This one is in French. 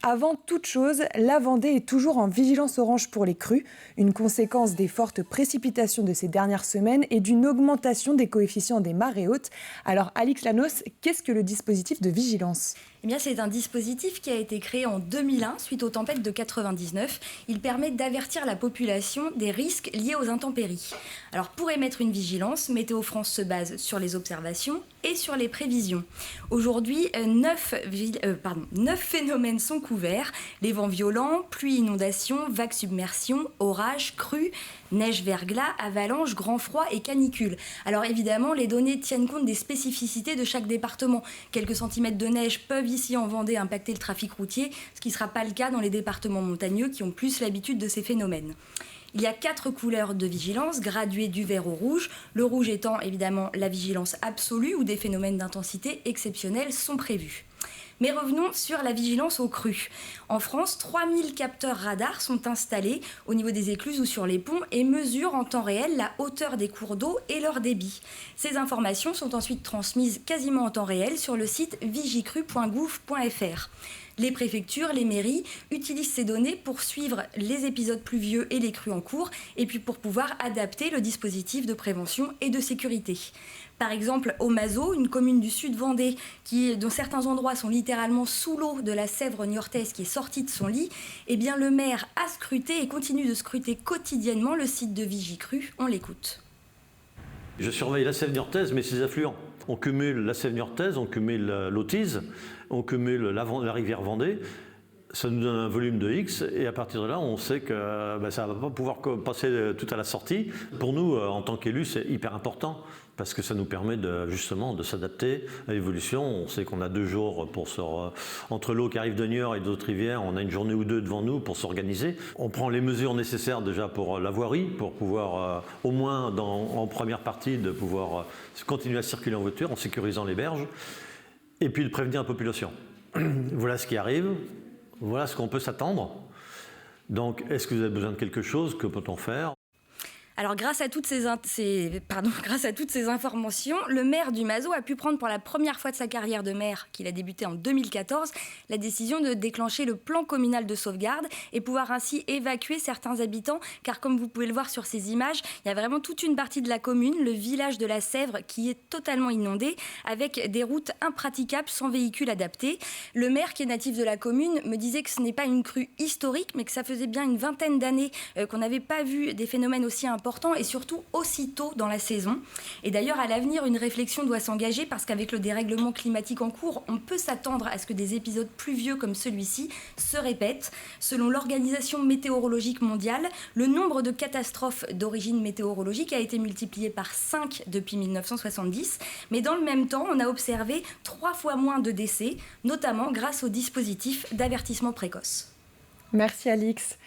Avant toute chose, la Vendée est toujours en vigilance orange pour les crues, une conséquence des fortes précipitations de ces dernières semaines et d'une augmentation des coefficients des marées hautes. Alors Alix Lanos, qu'est-ce que le dispositif de vigilance ? Eh bien, c'est un dispositif qui a été créé en 2001 suite aux tempêtes de 99. Il permet d'avertir la population des risques liés aux intempéries. Alors, pour émettre une vigilance, Météo France se base sur les observations et sur les prévisions. Aujourd'hui, 9 phénomènes sont couverts. Les vents violents, pluie, inondations, vagues submersion, orages, crues, neige, verglas, avalanche, grand froid et canicule. Alors évidemment, les données tiennent compte des spécificités de chaque département. Quelques centimètres de neige peuvent ici en Vendée impacter le trafic routier, ce qui ne sera pas le cas dans les départements montagneux qui ont plus l'habitude de ces phénomènes. Il y a 4 couleurs de vigilance, graduées du vert au rouge. Le rouge étant évidemment la vigilance absolue où des phénomènes d'intensité exceptionnels sont prévus. Mais revenons sur la vigilance aux crues. En France, 3000 capteurs radars sont installés au niveau des écluses ou sur les ponts et mesurent en temps réel la hauteur des cours d'eau et leur débit. Ces informations sont ensuite transmises quasiment en temps réel sur le site vigicru.gouv.fr. Les préfectures, les mairies utilisent ces données pour suivre les épisodes pluvieux et les crues en cours et puis pour pouvoir adapter le dispositif de prévention et de sécurité. Par exemple, au Mazo, une commune du sud Vendée, dont certains endroits sont littéralement sous l'eau de la Sèvre niortaise qui est sortie de son lit, eh bien le maire a scruté et continue de scruter quotidiennement le site de Vigicru. On l'écoute. Je surveille la Sèvre niortaise, mais ses affluents. On cumule la Sèvre niortaise, on cumule l'Autise, on cumule la rivière Vendée. Ça nous donne un volume de X et à partir de là, on sait que ça ne va pas pouvoir passer tout à la sortie. Pour nous, en tant qu'élus, c'est hyper important parce que ça nous permet justement de s'adapter à l'évolution. On sait qu'on a 2 jours pour entre l'eau qui arrive de Niort et d'autres rivières, on a une journée ou 2 devant nous pour s'organiser. On prend les mesures nécessaires déjà pour la voirie, pour pouvoir au moins en première partie de pouvoir continuer à circuler en voiture en sécurisant les berges et puis de prévenir la population. Voilà ce qui arrive. Voilà ce qu'on peut s'attendre. Donc, est-ce que vous avez besoin de quelque chose? Que peut-on faire? Alors, grâce à toutes ces informations, le maire du Mazo a pu prendre pour la première fois de sa carrière de maire, qu'il a débuté en 2014, la décision de déclencher le plan communal de sauvegarde et pouvoir ainsi évacuer certains habitants, car comme vous pouvez le voir sur ces images, il y a vraiment toute une partie de la commune, le village de la Sèvre, qui est totalement inondé, avec des routes impraticables sans véhicules adaptés. Le maire, qui est natif de la commune, me disait que ce n'est pas une crue historique, mais que ça faisait bien une vingtaine d'années qu'on n'avait pas vu des phénomènes aussi importants et surtout aussitôt dans la saison. Et d'ailleurs, à l'avenir, une réflexion doit s'engager parce qu'avec le dérèglement climatique en cours, on peut s'attendre à ce que des épisodes pluvieux comme celui-ci se répètent. Selon l'Organisation météorologique mondiale, le nombre de catastrophes d'origine météorologique a été multiplié par 5 depuis 1970. Mais dans le même temps, on a observé 3 fois moins de décès, notamment grâce au dispositif d'avertissement précoce. Merci Alix.